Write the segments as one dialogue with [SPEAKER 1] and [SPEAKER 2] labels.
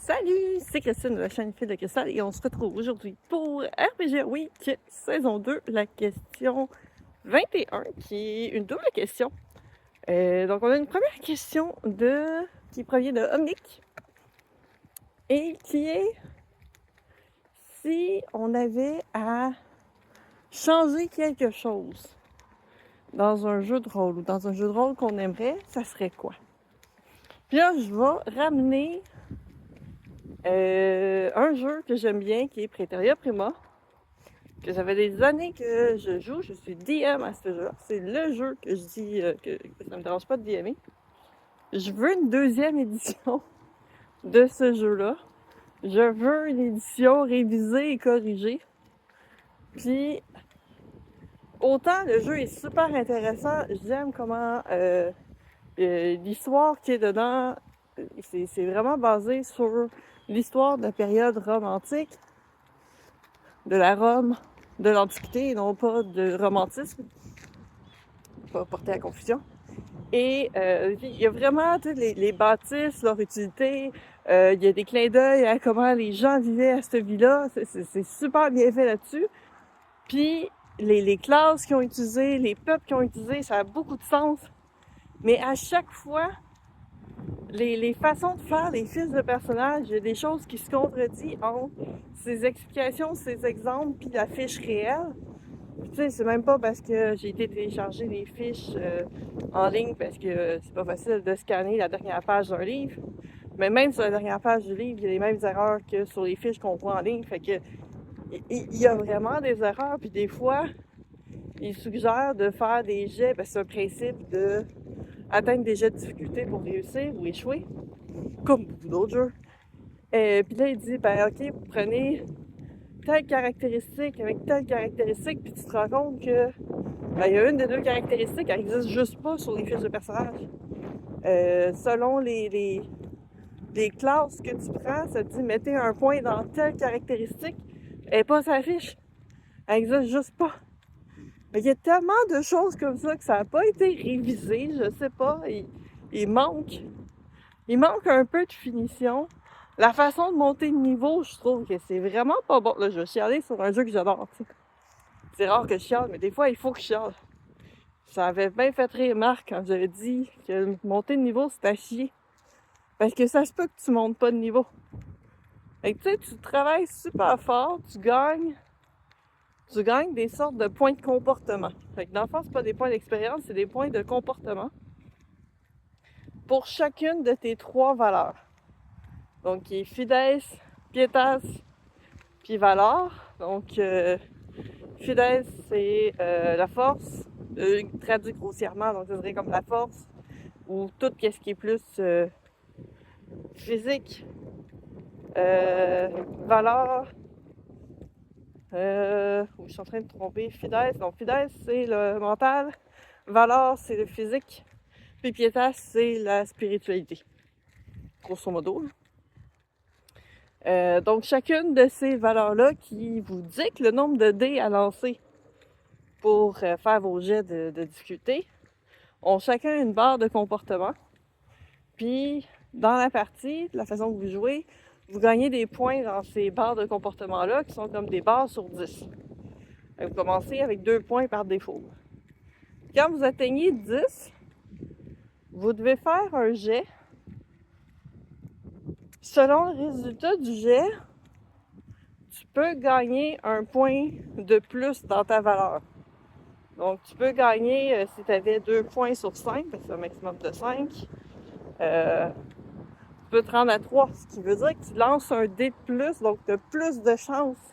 [SPEAKER 1] Salut, c'est Christine de la chaîne Fil de Cristal et on se retrouve aujourd'hui pour RPG Week saison 2, la question 21 qui est une double question. Donc on a une première question qui provient de Omnic et qui est si on avait à changer quelque chose dans un jeu de rôle ou dans un jeu de rôle qu'on aimerait, ça serait quoi? Puis là, je vais ramener un jeu que j'aime bien qui est Praeterea Prima, que ça fait des années que je joue, je suis DM à ce jeu-là. C'est le jeu que je dis que ça me dérange pas de DMer. Je veux une deuxième édition de ce jeu-là. Je veux une édition révisée et corrigée. Puis, autant le jeu est super intéressant, j'aime comment l'histoire qui est dedans, c'est vraiment basé sur l'histoire de la période romantique, de la Rome, de l'Antiquité, et non pas de romantisme, pas porter à confusion. Et il y a vraiment les bâtisses, leur utilité, il y a des clins d'œil à comment les gens vivaient à cette vie-là, c'est super bien fait là-dessus. Puis les classes qu'ils ont utilisées, les peuples qu'ils ont utilisés, ça a beaucoup de sens. Mais à chaque fois, les façons de faire les fiches de personnages, il y a des choses qui se contredisent entre ces explications, ces exemples, puis la fiche réelle. Puis, tu sais, c'est même pas parce que j'ai été télécharger les fiches en ligne parce que c'est pas facile de scanner la dernière page d'un livre. Mais même sur la dernière page du livre, il y a les mêmes erreurs que sur les fiches qu'on voit en ligne. Fait que il y a vraiment des erreurs, puis des fois, ils suggèrent de faire des jets, parce que c'est un principe de atteindre des jets de difficulté pour réussir ou échouer, comme beaucoup d'autres jeux. Puis là, il dit, ben ok, vous prenez telle caractéristique avec telle caractéristique, puis tu te rends compte que ben, il y a une des deux caractéristiques, elle n'existe juste pas sur les fiches de personnage. Selon les classes que tu prends, ça te dit mettez un point dans telle caractéristique, elle n'est pas sa fiche. Elle n'existe juste pas. Mais il y a tellement de choses comme ça que ça n'a pas été révisé, je sais pas. Il manque un peu de finition. La façon de monter de niveau, je trouve que c'est vraiment pas bon. Là, je vais chialer sur un jeu que j'adore. T'sais. C'est rare que je chiale, mais des fois, il faut que je chiale. Ça avait bien fait rire Marc quand j'avais dit que monter de niveau, c'est à chier. Parce que ça se peut que tu montes pas de niveau. Fait que tu sais, tu travailles super fort, tu gagnes des sortes de points de comportement. Fait que dans le fond, c'est pas des points d'expérience, c'est des points de comportement. Pour chacune de tes 3 valeurs. Donc, qui est Fides, Pietas, puis Valor. Donc, Fides, c'est la force. Traduit grossièrement, donc ça serait comme la force. Ou tout ce qui est plus physique. Valor. Je suis en train de tromper. Fides. Donc, Fides, c'est le mental. Valor, c'est le physique. Puis Pietas, c'est la spiritualité. Grosso modo. Donc, chacune de ces valeurs-là qui vous dicte le nombre de dés à lancer pour faire vos jets de difficulté ont chacun une barre de comportement. Puis, dans la partie, la façon que vous jouez, vous gagnez des points dans ces barres de comportement-là qui sont comme des barres sur 10. Vous commencez avec 2 points par défaut. Quand vous atteignez 10, vous devez faire un jet. Selon le résultat du jet, tu peux gagner un point de plus dans ta valeur. Donc, tu peux gagner, si tu avais 2 points sur 5, parce que c'est un maximum de 5, tu peux te rendre à 3, ce qui veut dire que tu lances un dé de plus, donc tu as plus de chances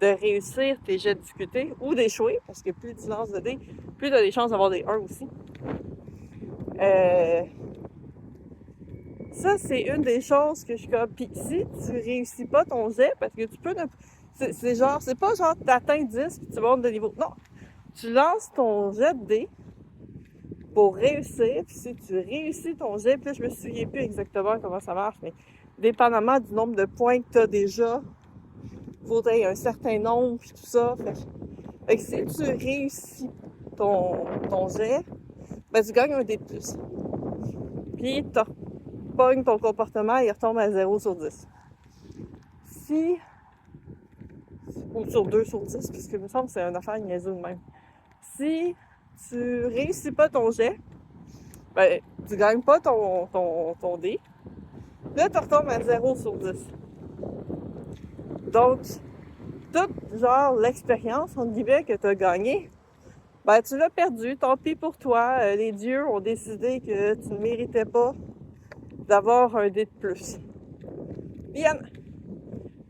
[SPEAKER 1] de réussir tes jets de difficulté ou d'échouer, parce que plus tu lances de dés, plus tu as des chances d'avoir des 1 aussi. Ça, c'est une des choses que je suis comme... Puis si tu réussis pas ton jet, parce que tu peux... C'est genre... C'est pas genre t'atteins 10 puis tu montes de niveau. Non! Tu lances ton jet de dés pour réussir. Puis si tu réussis ton jet, puis là, je me souviens plus exactement comment ça marche, mais dépendamment du nombre de points que tu as déjà, il faudrait un certain nombre, puis tout ça. Fait que si tu réussis ton jet, ben tu gagnes un dé de plus. Puis t'as pogne ton comportement, il retombe à 0 sur 10. Ou sur 2 sur 10, puisque il me semble que c'est une affaire niaiseuse de même. Si tu réussis pas ton jet, ben, tu gagnes pas ton dé, là, tu retombes à 0 sur 10. Donc, toute, genre, l'expérience, entre guillemets, que tu as gagnée, ben, tu l'as perdu, tant pis pour toi. Les dieux ont décidé que tu ne méritais pas d'avoir un dé de plus. Bien,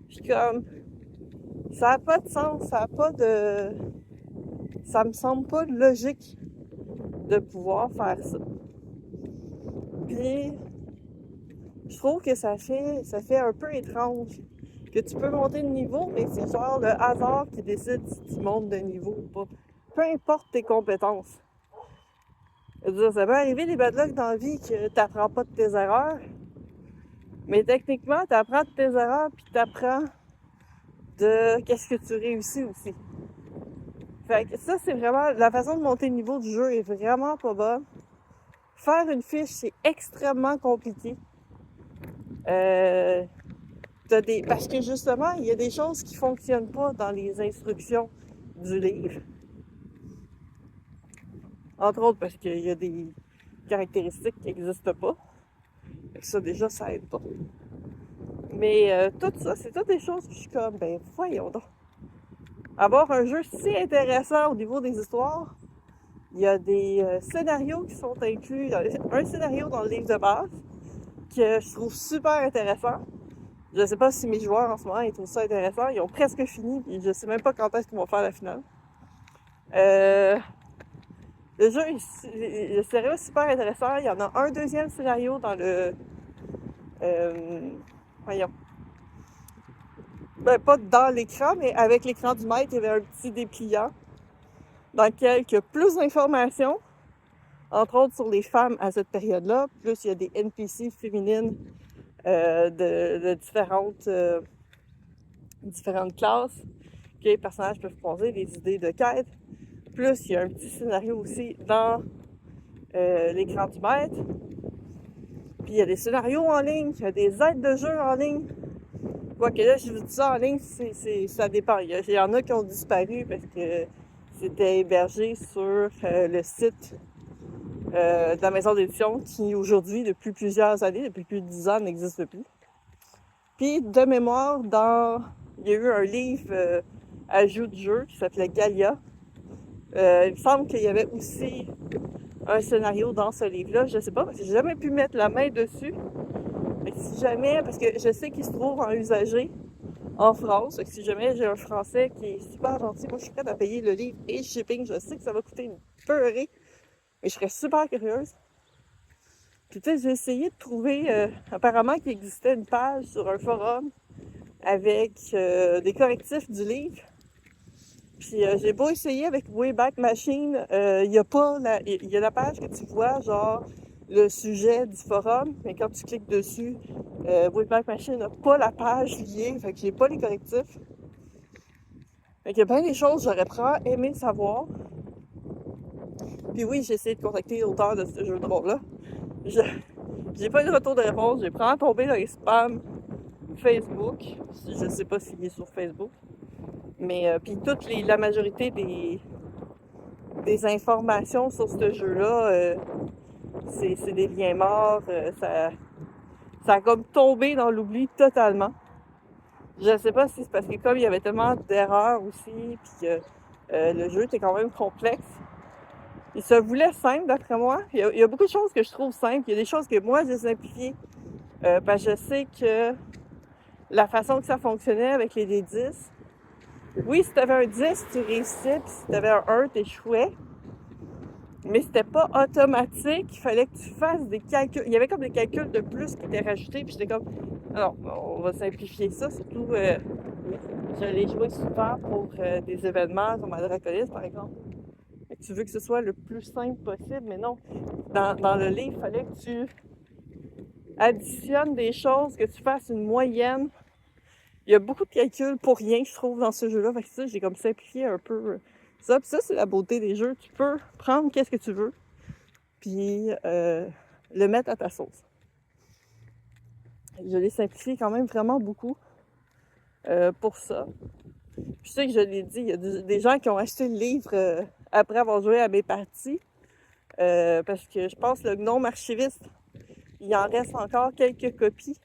[SPEAKER 1] puis comme, ça n'a pas de sens, ça me semble pas logique de pouvoir faire ça. Puis, je trouve que ça fait un peu étrange que tu peux monter de niveau, mais c'est genre le hasard qui décide si tu montes de niveau ou pas. Peu importe tes compétences. Je veux dire, ça peut arriver des bad luck dans la vie que t'apprends pas de tes erreurs, mais techniquement, t'apprends de tes erreurs puis t'apprends de qu'est-ce que tu réussis aussi. Fait que ça, c'est vraiment... La façon de monter le niveau du jeu est vraiment pas bonne. Faire une fiche, c'est extrêmement compliqué. Parce que justement, il y a des choses qui fonctionnent pas dans les instructions du livre. Entre autres parce qu'il y a des caractéristiques qui n'existent pas. Fait que ça, déjà, ça aide pas. Mais tout ça, c'est toutes des choses que je suis comme, ben voyons donc. Avoir un jeu si intéressant au niveau des histoires, il y a des scénarios qui sont inclus. Il y a un scénario dans le livre de base que je trouve super intéressant. Je sais pas si mes joueurs en ce moment ils trouvent ça intéressant. Ils ont presque fini, puis je sais même pas quand est-ce qu'ils vont faire la finale. Le jeu, le scénario est super intéressant. Il y en a un deuxième scénario dans le... voyons. Ben, pas dans l'écran, mais avec l'écran du maître, il y avait un petit dépliant dans lequel il y a plus d'informations, entre autres sur les femmes à cette période-là. Plus il y a des NPC féminines de différentes classes que les personnages peuvent poser, des idées de quête. Plus il y a un petit scénario aussi dans l'écran du maître. Puis il y a des scénarios en ligne, il y a des aides de jeu en ligne. Quoique là, je vous dis ça en ligne, ça dépend. Il y en a qui ont disparu parce que c'était hébergé sur le site de la maison d'édition qui aujourd'hui, depuis plusieurs années, depuis plus de 10 ans, n'existe plus. Puis de mémoire, il y a eu un livre ajout de jeu qui s'appelait Galia. Il me semble qu'il y avait aussi un scénario dans ce livre-là. Je sais pas, parce que j'ai jamais pu mettre la main dessus. Mais si jamais, parce que je sais qu'il se trouve en usagé en France, donc si jamais j'ai un Français qui est super gentil, moi je suis prête à payer le livre et le shipping. Je sais que ça va coûter une beurrée, mais je serais super curieuse. Puis tu sais, j'ai essayé de trouver, apparemment qu'il existait une page sur un forum avec des correctifs du livre. Puis j'ai beau essayer avec Wayback Machine, il y a la page que tu vois, genre le sujet du forum, mais quand tu cliques dessus, Wayback Machine n'a pas la page liée, fait que j'ai pas les correctifs. Fait qu'il y a bien des choses que j'aurais probablement aimé savoir. Puis oui, j'ai essayé de contacter l'auteur de ce jeu de rôle-là. J'ai pas eu de retour de réponse, j'ai probablement tombé dans les spams Facebook. Je sais pas s'il est sur Facebook. Mais puis la majorité des informations sur ce jeu-là, c'est des liens morts. Ça a comme tombé dans l'oubli totalement. Je sais pas si c'est parce que comme il y avait tellement d'erreurs aussi, puis que le jeu était quand même complexe. Il se voulait simple d'après moi. Il y a beaucoup de choses que je trouve simples. Il y a des choses que moi j'ai simplifiées. Parce que je sais que la façon que ça fonctionnait avec les D10, oui, si t'avais un 10, tu réussissais, puis si t'avais un 1, t'échouais. Mais c'était pas automatique, il fallait que tu fasses des calculs. Il y avait comme des calculs de plus qui étaient rajoutés, puis j'étais comme, non, on va simplifier ça, surtout, je l'ai joué souvent pour des événements comme à Draconis, par exemple. Et tu veux que ce soit le plus simple possible, mais non. Dans le livre, il fallait que tu additionnes des choses, que tu fasses une moyenne. Il y a beaucoup de calculs pour rien, je trouve, dans ce jeu-là. Fait que ça, j'ai comme simplifié un peu ça. Puis ça, c'est la beauté des jeux. Tu peux prendre qu'est-ce que tu veux, puis le mettre à ta sauce. Je l'ai simplifié quand même vraiment beaucoup pour ça. Je sais que je l'ai dit, il y a des gens qui ont acheté le livre après avoir joué à mes parties. Parce que je pense que le gnome archiviste, il en reste encore quelques copies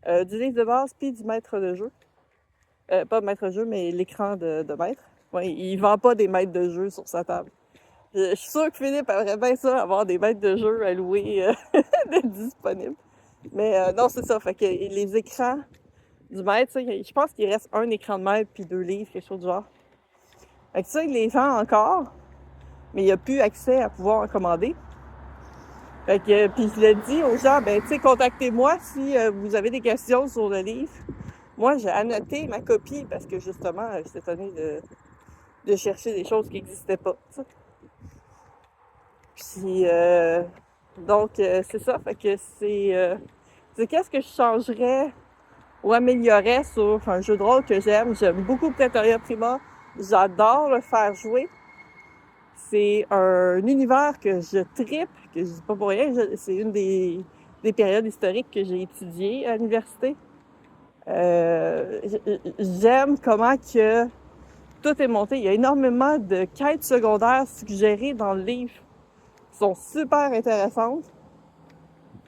[SPEAKER 1] du livre de base puis du maître de jeu. Pas le maître de jeu, mais l'écran de maître. Ouais, il vend pas des maîtres de jeu sur sa table. Je suis sûre que Philippe aimerait bien ça, avoir des maîtres de jeu à louer disponibles. Mais non, c'est ça. Fait que les écrans du maître, ça, je pense qu'il reste un écran de maître puis 2 livres, quelque chose du genre. Fait que ça, il les vend encore, mais il n'y a plus accès à pouvoir en commander. Fait que, puis je le dis aux gens, ben tu sais, contactez-moi si vous avez des questions sur le livre. Moi, j'ai annoté ma copie parce que justement, j'étais étonnée de chercher des choses qui n'existaient pas, t'sais. Puis, donc, c'est ça. Fait que c'est qu'est-ce que je changerais ou améliorerais sur un jeu de rôle que j'aime. J'aime beaucoup Praetoria Prima. J'adore le faire jouer. C'est un univers que je trippe, que je dis pas pour rien. C'est une des périodes historiques que j'ai étudiées à l'université. J'aime comment que tout est monté. Il y a énormément de quêtes secondaires suggérées dans le livre qui sont super intéressantes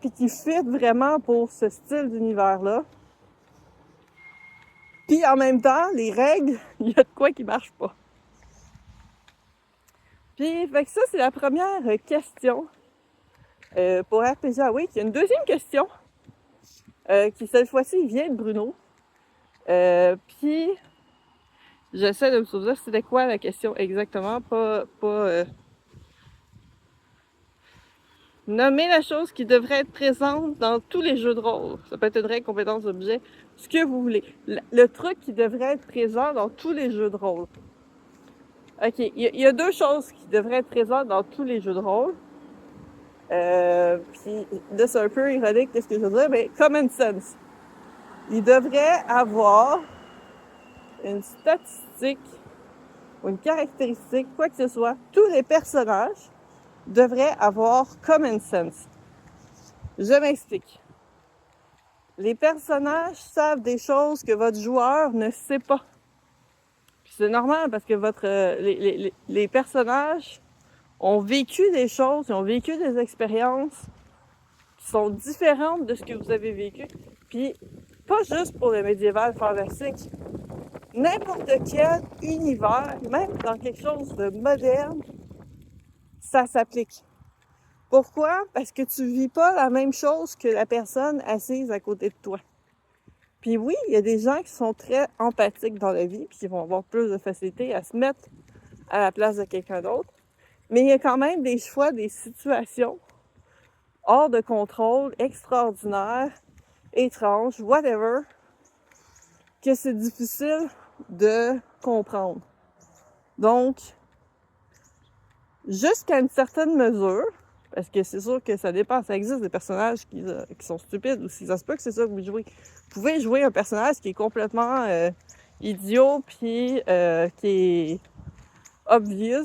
[SPEAKER 1] puis qui fit vraiment pour ce style d'univers-là. Puis en même temps, les règles, il y a de quoi qui marche pas. Puis, fait que ça, c'est la première question pour RPG Awake. Il y a une deuxième question qui, cette fois-ci, vient de Bruno. Puis, j'essaie de me souvenir c'était quoi la question exactement. Pas nommer la chose qui devrait être présente dans tous les jeux de rôle. Ça peut être une règle, compétence, objet, ce que vous voulez. Le truc qui devrait être présent dans tous les jeux de rôle. OK, il y a 2 choses qui devraient être présentes dans tous les jeux de rôle. Puis là, c'est un peu ironique de ce que je veux dire, mais common sense. Il devrait avoir une statistique ou une caractéristique, quoi que ce soit. Tous les personnages devraient avoir common sense. Je m'explique. Les personnages savent des choses que votre joueur ne sait pas. Puis c'est normal parce que les personnages ont vécu des choses, ils ont vécu des expériences qui sont différentes de ce que vous avez vécu. Puis, pas juste pour le médiéval fantastique. N'importe quel univers, même dans quelque chose de moderne, ça s'applique. Pourquoi? Parce que tu vis pas la même chose que la personne assise à côté de toi. Puis oui, il y a des gens qui sont très empathiques dans la vie, puis qui vont avoir plus de facilité à se mettre à la place de quelqu'un d'autre. Mais il y a quand même des fois des situations hors de contrôle, extraordinaires, étranges, whatever, que c'est difficile de comprendre. Donc, jusqu'à une certaine mesure, parce que c'est sûr que ça dépend, ça existe des personnages qui sont stupides aussi, ça se peut que c'est ça que vous jouez. Vous pouvez jouer un personnage qui est complètement idiot, puis qui est obvious,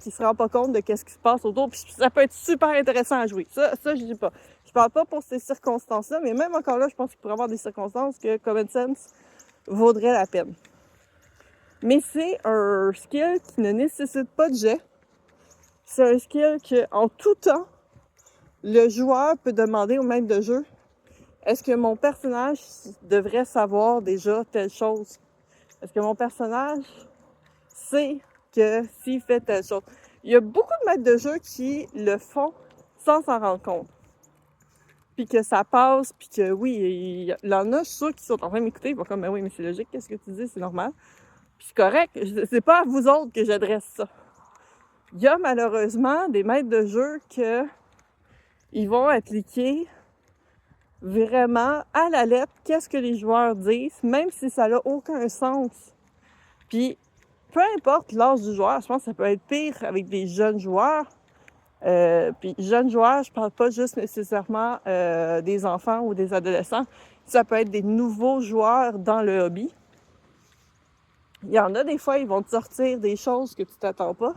[SPEAKER 1] qui se rend pas compte de qu'est-ce qui se passe autour, puis ça peut être super intéressant à jouer. Ça je dis pas. Je parle pas pour ces circonstances-là, mais même encore là, je pense qu'il pourrait y avoir des circonstances que Common Sense vaudrait la peine. Mais c'est un skill qui ne nécessite pas de jet. C'est un skill que, en tout temps, le joueur peut demander au maître de jeu: est-ce que mon personnage devrait savoir déjà telle chose? Est-ce que mon personnage sait que s'il fait telle chose? Il y a beaucoup de maîtres de jeu qui le font sans s'en rendre compte. Puis que ça passe, puis que oui, il y en a, je suis sûre, qui sont en train de m'écouter, ils vont comme, ben oui, mais c'est logique, qu'est-ce que tu dis, c'est normal. Puis c'est correct, c'est pas à vous autres que j'adresse ça. Il y a malheureusement des maîtres de jeu que ils vont appliquer vraiment à la lettre qu'est-ce que les joueurs disent, même si ça n'a aucun sens. Puis, peu importe l'âge du joueur, je pense que ça peut être pire avec des jeunes joueurs. Puis, jeunes joueurs, je parle pas juste nécessairement des enfants ou des adolescents. Ça peut être des nouveaux joueurs dans le hobby. Il y en a des fois, ils vont te sortir des choses que tu t'attends pas.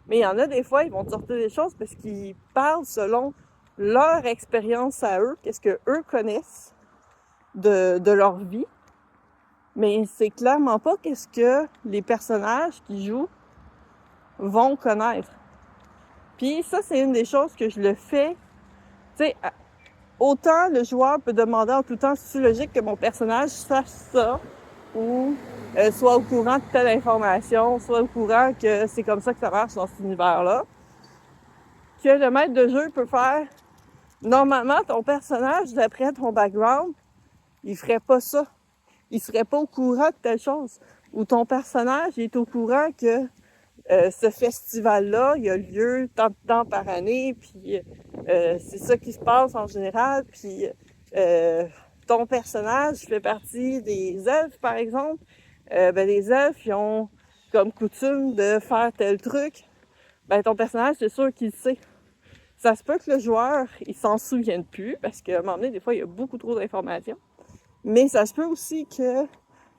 [SPEAKER 1] Mais il y en a des fois, ils vont te sortir des choses parce qu'ils parlent selon leur expérience à eux, qu'est-ce que eux connaissent. de leur vie, mais c'est clairement pas qu'est-ce que les personnages qui jouent vont connaître. Puis ça, c'est une des choses que je le fais. Tu sais, autant le joueur peut demander en tout temps, c'est logique que mon personnage sache ça, ou soit au courant de telle information, soit au courant que c'est comme ça que ça marche dans cet univers-là, que le maître de jeu peut faire. Normalement, ton personnage, d'après ton background, il ferait pas ça. Il serait pas au courant de telle chose. Ou ton personnage est au courant que ce festival-là, il a lieu tant de temps par année, puis c'est ça qui se passe en général, puis ton personnage fait partie des elfes, par exemple. Les elfes, ils ont comme coutume de faire tel truc. Ton personnage, c'est sûr qu'il le sait. Ça se peut que le joueur, il s'en souvienne plus, parce qu'à un moment donné, des fois, il y a beaucoup trop d'informations. Mais ça se peut aussi que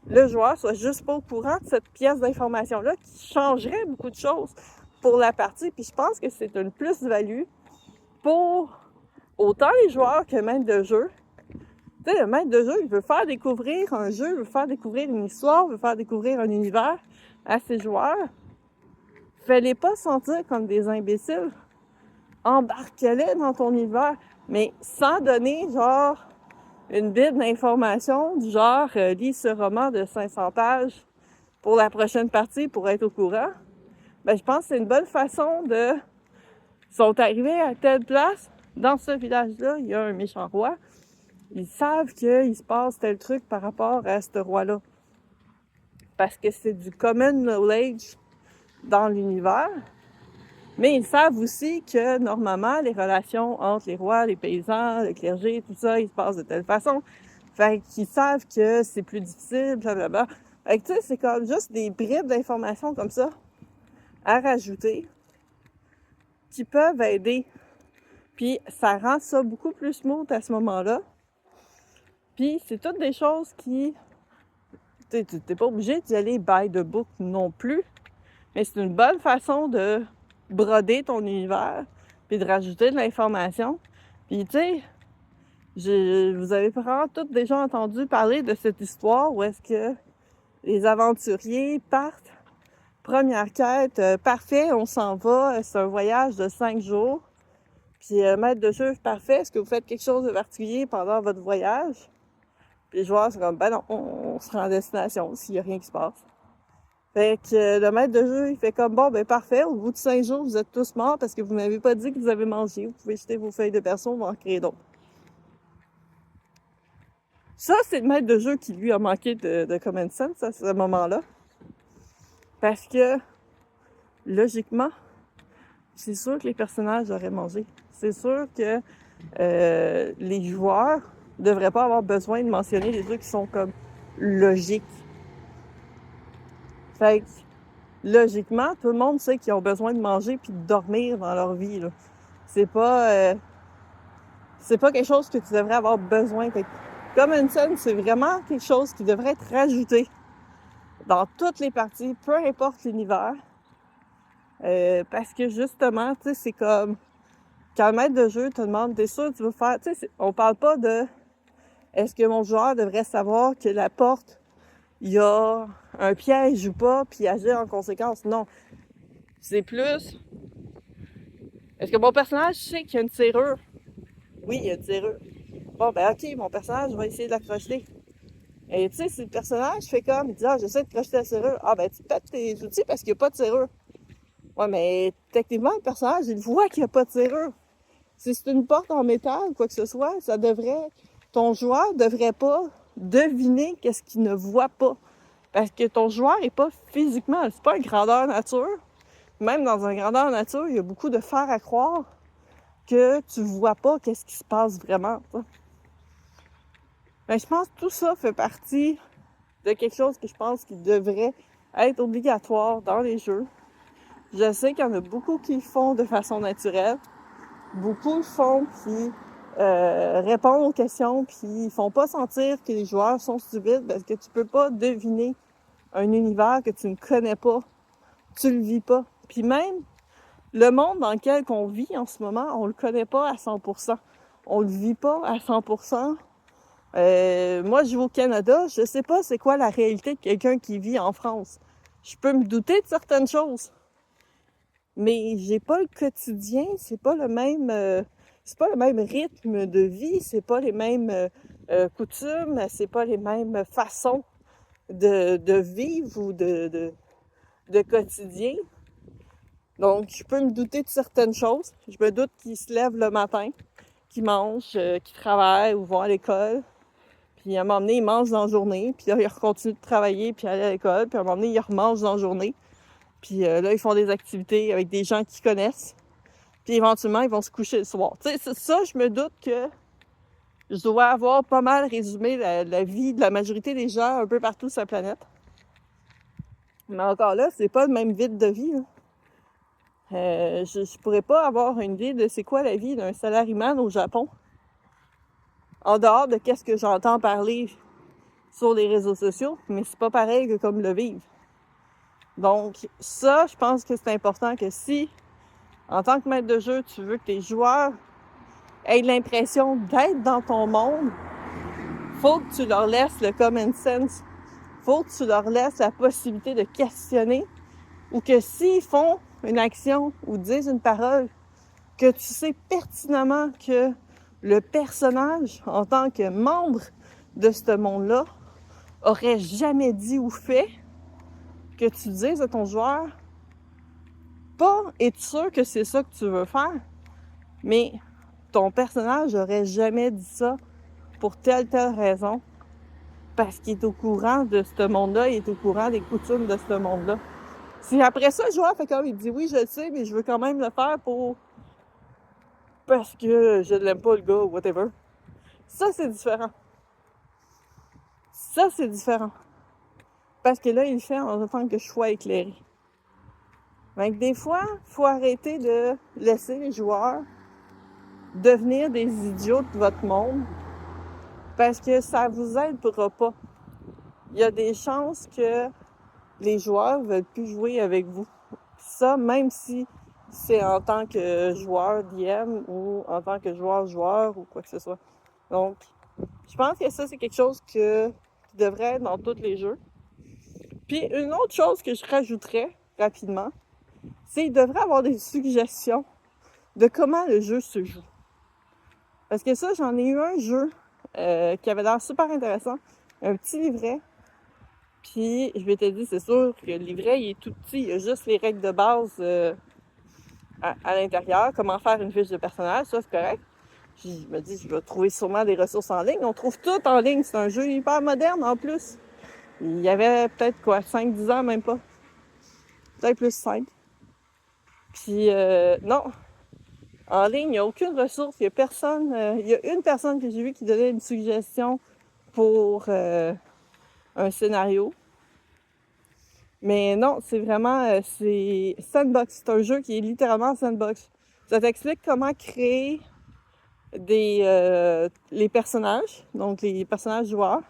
[SPEAKER 1] le joueur soit juste pas au courant de cette pièce d'information-là qui changerait beaucoup de choses pour la partie. Puis je pense que c'est une plus-value pour autant les joueurs que le maître de jeu. Tu sais, le maître de jeu, il veut faire découvrir un jeu, il veut faire découvrir une histoire, il veut faire découvrir un univers à ses joueurs. Fais-les pas sentir comme des imbéciles. Embarque-les dans ton univers, mais sans donner, genre, une bible d'informations du genre lis ce roman de 500 pages pour la prochaine partie pour être au courant. Je pense que c'est une bonne façon de... Ils sont arrivés à telle place, dans ce village-là, il y a un méchant roi. Ils savent qu'il se passe tel truc par rapport à ce roi-là. Parce que c'est du common knowledge dans l'univers. Mais ils savent aussi que, normalement, les relations entre les rois, les paysans, le clergé, tout ça, il se passe de telle façon. Fait qu'ils savent que c'est plus difficile, blablabla. Fait que tu sais, c'est comme juste des bribes d'informations comme ça à rajouter qui peuvent aider. Puis ça rend ça beaucoup plus smooth à ce moment-là. Puis c'est toutes des choses qui... T'es pas obligé d'y aller by the book non plus. Mais c'est une bonne façon de broder ton univers puis de rajouter de l'information. Puis tu sais, vous avez probablement tous déjà entendu parler de cette histoire où est-ce que les aventuriers partent. Première quête, parfait, on s'en va. C'est un voyage de 5 jours. Puis maître de jeu, parfait, est-ce que vous faites quelque chose de particulier pendant votre voyage? Puis les joueurs sont comme, non, on se rend en destination s'il n'y a rien qui se passe. Fait que le maître de jeu, il fait comme, parfait, au bout de 5 jours, vous êtes tous morts parce que vous m'avez pas dit que vous avez mangé. Vous pouvez jeter vos feuilles de perso, on va en créer d'autres. Ça, c'est le maître de jeu qui, lui, a manqué de common sense à ce moment-là. Parce que, logiquement, c'est sûr que les personnages auraient mangé. C'est sûr que les joueurs devraient pas avoir besoin de mentionner des trucs qui sont comme logiques. Fait que, logiquement, tout le monde sait qu'ils ont besoin de manger puis de dormir dans leur vie, là. C'est pas quelque chose que tu devrais avoir besoin. Fait que, common sense, c'est vraiment quelque chose qui devrait être rajouté dans toutes les parties, peu importe l'univers. Parce que justement, tu sais, c'est comme quand le maître de jeu te demande, t'es sûr que tu veux faire, tu sais, on parle pas de est-ce que mon joueur devrait savoir que la porte, il y a un piège ou pas, puis agir en conséquence. Non. C'est plus, est-ce que mon personnage sait qu'il y a une serrure? Oui, il y a une serrure. Ok, mon personnage va essayer de la crocheter. Et tu sais, si le personnage fait comme, il dit, j'essaie de crocheter la serrure. Tu pètes tes outils parce qu'il n'y a pas de serrure. Ouais, mais techniquement, le personnage, il voit qu'il n'y a pas de serrure. Si c'est une porte en métal ou quoi que ce soit, ton joueur devrait pas deviner qu'est-ce qu'il ne voit pas. Parce que ton joueur est pas physiquement, c'est pas une grandeur nature. Même dans un grandeur nature, il y a beaucoup de faire à croire que tu vois pas qu'est-ce qui se passe vraiment. Je pense que tout ça fait partie de quelque chose que je pense qui devrait être obligatoire dans les jeux. Je sais qu'il y en a beaucoup qui le font de façon naturelle. Beaucoup le font qui répondent aux questions puis ils font pas sentir que les joueurs sont stupides parce que tu peux pas deviner un univers que tu ne connais pas. Tu le vis pas. Puis même, le monde dans lequel on vit en ce moment, on le connaît pas à 100%. On le vit pas à 100%. Moi, je vis au Canada, je sais pas c'est quoi la réalité de quelqu'un qui vit en France. Je peux me douter de certaines choses, mais j'ai pas le quotidien, c'est pas le même rythme de vie, c'est pas les mêmes coutumes, c'est pas les mêmes façons de vivre ou de quotidien. Donc, je peux me douter de certaines choses. Je me doute qu'ils se lèvent le matin, qu'ils mangent, qu'ils travaillent ou vont à l'école. Puis à un moment donné, ils mangent dans la journée. Puis là, ils continuent de travailler puis aller à l'école. Puis à un moment donné, ils remangent dans la journée. Puis là, ils font des activités avec des gens qu'ils connaissent. Puis éventuellement, ils vont se coucher le soir. Tu sais, c'est ça, je me doute que je dois avoir pas mal résumé la vie de la majorité des gens un peu partout sur la planète. Mais encore là, c'est pas le même rythme de vie, là. Je pourrais pas avoir une idée de c'est quoi la vie d'un salariman au Japon, en dehors de qu'est-ce que j'entends parler sur les réseaux sociaux, mais c'est pas pareil que comme le vivre. Donc ça, je pense que c'est important que si, en tant que maître de jeu, tu veux que tes joueurs aient l'impression d'être dans ton monde, faut que tu leur laisses le common sense, faut que tu leur laisses la possibilité de questionner, ou que s'ils font une action ou disent une parole que tu sais pertinemment que le personnage, en tant que membre de ce monde-là, aurait jamais dit ou fait, que tu dises à ton joueur, pas être sûr que c'est ça que tu veux faire, mais ton personnage aurait jamais dit ça pour telle raison, parce qu'il est au courant de ce monde-là, il est au courant des coutumes de ce monde-là. Si après ça, le joueur fait comme il dit oui, je le sais, mais je veux quand même le faire parce que je l'aime pas le gars ou whatever. Ça, c'est différent. Ça, c'est différent. Parce que là, il le fait en tant que choix éclairé. Donc, des fois, il faut arrêter de laisser les joueurs devenir des idiots de votre monde parce que ça vous aidera pas. Il y a des chances que les joueurs veulent plus jouer avec vous. Ça, même si c'est en tant que joueur DM ou en tant que joueur ou quoi que ce soit. Donc, je pense que ça, c'est quelque chose qui devrait être dans tous les jeux. Puis, une autre chose que je rajouterais rapidement, c'est qu'il devrait avoir des suggestions de comment le jeu se joue. Parce que ça, j'en ai eu un jeu qui avait l'air super intéressant, un petit livret. Puis, je m'étais dit, c'est sûr que le livret, il est tout petit, il y a juste les règles de base à l'intérieur, comment faire une fiche de personnage, ça, c'est correct. Puis, je me dis, je vais trouver sûrement des ressources en ligne. On trouve tout en ligne, c'est un jeu hyper moderne en plus. Il y avait peut-être 5-10 ans, même pas. Peut-être plus 5. Puis, non. En ligne, il n'y a aucune ressource. Il y a personne. Il y a une personne que j'ai vue qui donnait une suggestion pour un scénario. Mais non, c'est vraiment... c'est Sandbox. C'est un jeu qui est littéralement Sandbox. Ça t'explique comment créer les personnages, donc les personnages joueurs.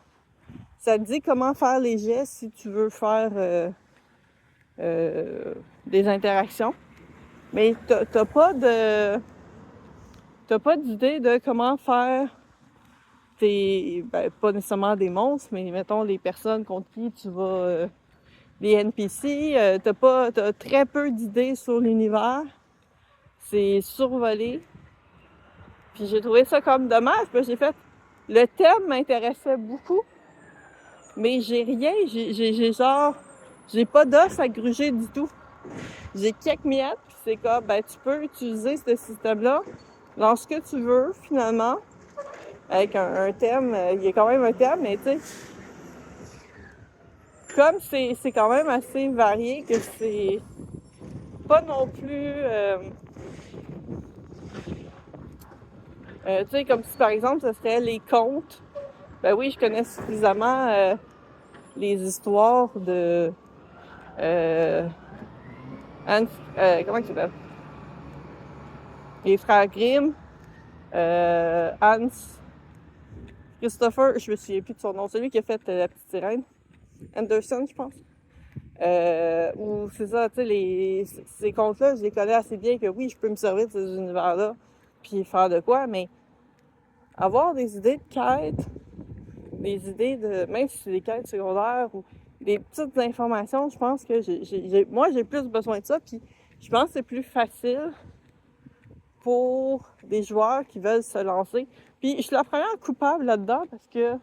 [SPEAKER 1] Ça te dit comment faire les gestes si tu veux faire des interactions. Mais t'as pas d'idée de comment faire pas nécessairement des monstres, mais mettons les personnes contre qui tu vas... les NPC, t'as très peu d'idées sur l'univers. C'est survolé. Puis j'ai trouvé ça comme dommage, parce que j'ai fait... Le thème m'intéressait beaucoup, mais j'ai rien, j'ai pas d'os à gruger du tout. J'ai quelques miettes, puis c'est comme, tu peux utiliser ce système-là dans ce que tu veux, finalement, avec un thème. Il y a quand même un thème, mais tu sais, comme c'est quand même assez varié, que c'est pas non plus... tu sais, comme si par exemple, ce serait les contes. Ben oui, je connais suffisamment les histoires de... comment il s'appelle? Les frères Grimm, Hans, Christopher, je me souviens plus de son nom, celui qui a fait La Petite Sirène, Anderson, je pense. Ou c'est ça, tu sais, ces contes-là, je les connais assez bien que oui, je peux me servir de ces univers-là, puis faire de quoi, mais avoir des idées de quête, des idées de, même si c'est des quêtes secondaires ou des petites informations, je pense que moi, j'ai plus besoin de ça, puis je pense que c'est plus facile pour des joueurs qui veulent se lancer. Puis je suis la première coupable là-dedans parce que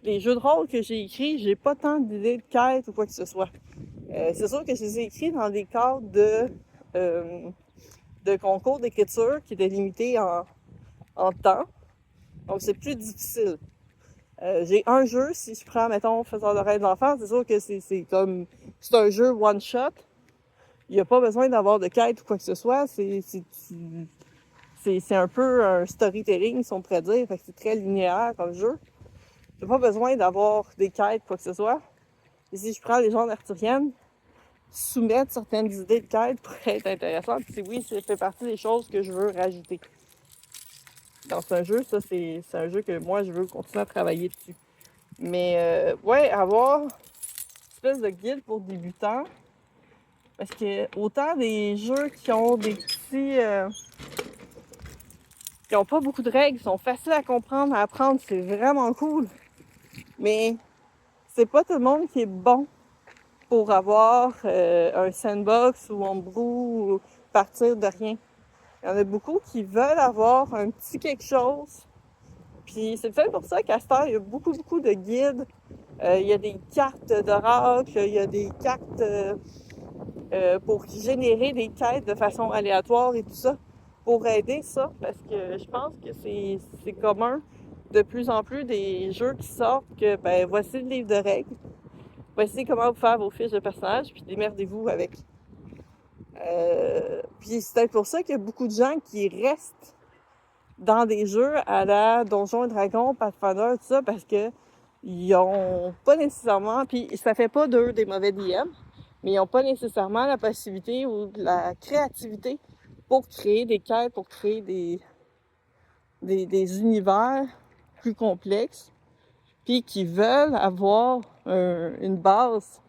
[SPEAKER 1] les jeux de rôle que j'ai écrits, j'ai pas tant d'idées de quêtes ou quoi que ce soit. C'est sûr que je les ai écrits dans des cadres de concours d'écriture qui étaient limités en temps. Donc c'est plus difficile. J'ai un jeu, si je prends, mettons, Faiseur de rêve d'enfant, c'est sûr que c'est un jeu one-shot. Il n'y a pas besoin d'avoir de quête ou quoi que ce soit. C'est un peu un storytelling, si on pourrait dire. Fait que c'est très linéaire comme jeu. J'ai pas besoin d'avoir des quêtes, quoi que ce soit. Et si je prends les gens arthuriennes, soumettre certaines idées de quêtes pourrait être intéressant. Puis oui, ça fait partie des choses que je veux rajouter. Dans un jeu, ça, c'est un jeu que moi, je veux continuer à travailler dessus. Mais, ouais, avoir une espèce de guide pour débutants. Parce que autant des jeux qui ont des petits... qui n'ont pas beaucoup de règles, sont faciles à comprendre, à apprendre, c'est vraiment cool. Mais c'est pas tout le monde qui est bon pour avoir un sandbox ou homebrew ou partir de rien. Il y en a beaucoup qui veulent avoir un petit quelque chose. Puis c'est fait pour ça qu'à cette heure, il y a beaucoup de guides. Il y a des cartes d'oracle, il y a des cartes pour générer des quêtes de façon aléatoire et tout ça, pour aider ça, parce que je pense que c'est commun de plus en plus des jeux qui sortent que, ben, voici le livre de règles, voici comment vous faire vos fiches de personnages, puis démerdez-vous avec. Puis c'est peut-être pour ça qu'il y a beaucoup de gens qui restent dans des jeux à la Donjons et Dragons, Pathfinder, tout ça, parce que ils ont pas nécessairement, puis ça fait pas d'eux des mauvais DM, mais ils n'ont pas nécessairement la possibilité ou la créativité pour créer des quêtes, pour créer des univers plus complexes, puis qui veulent avoir une base,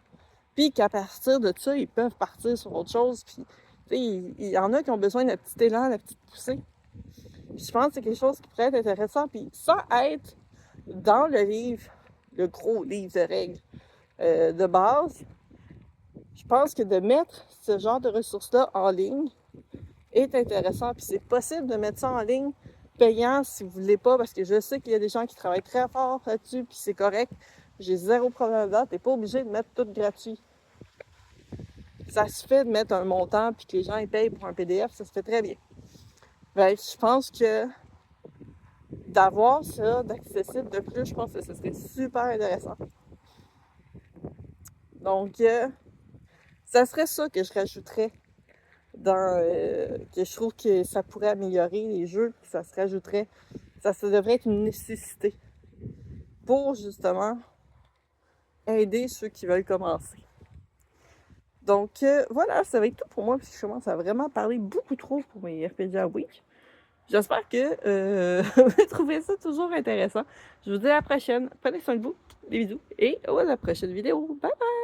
[SPEAKER 1] puis qu'à partir de ça, ils peuvent partir sur autre chose. Puis, il y en a qui ont besoin d'un petit élan, de petite poussée. Puis, je pense que c'est quelque chose qui pourrait être intéressant, puis sans être dans le livre, le gros livre de règles de base, je pense que de mettre ce genre de ressources-là en ligne est intéressant. Puis c'est possible de mettre ça en ligne payant si vous voulez pas, parce que je sais qu'il y a des gens qui travaillent très fort là-dessus, puis c'est correct. J'ai zéro problème là. T'es pas obligé de mettre tout gratuit. Ça se fait de mettre un montant puis que les gens ils payent pour un PDF, ça se fait très bien. Ben, je pense que d'avoir ça d'accessible de plus, je pense que ce serait super intéressant. Donc, ça serait ça que je rajouterais que je trouve que ça pourrait améliorer les jeux, puis ça se rajouterait, ça devrait être une nécessité pour justement aider ceux qui veulent commencer. Donc voilà, ça va être tout pour moi, parce que je commence à vraiment parler beaucoup trop pour mes RPGA Week. J'espère que vous trouvez ça toujours intéressant. Je vous dis à la prochaine. Prenez soin de vous. Des bisous et à la prochaine vidéo. Bye bye!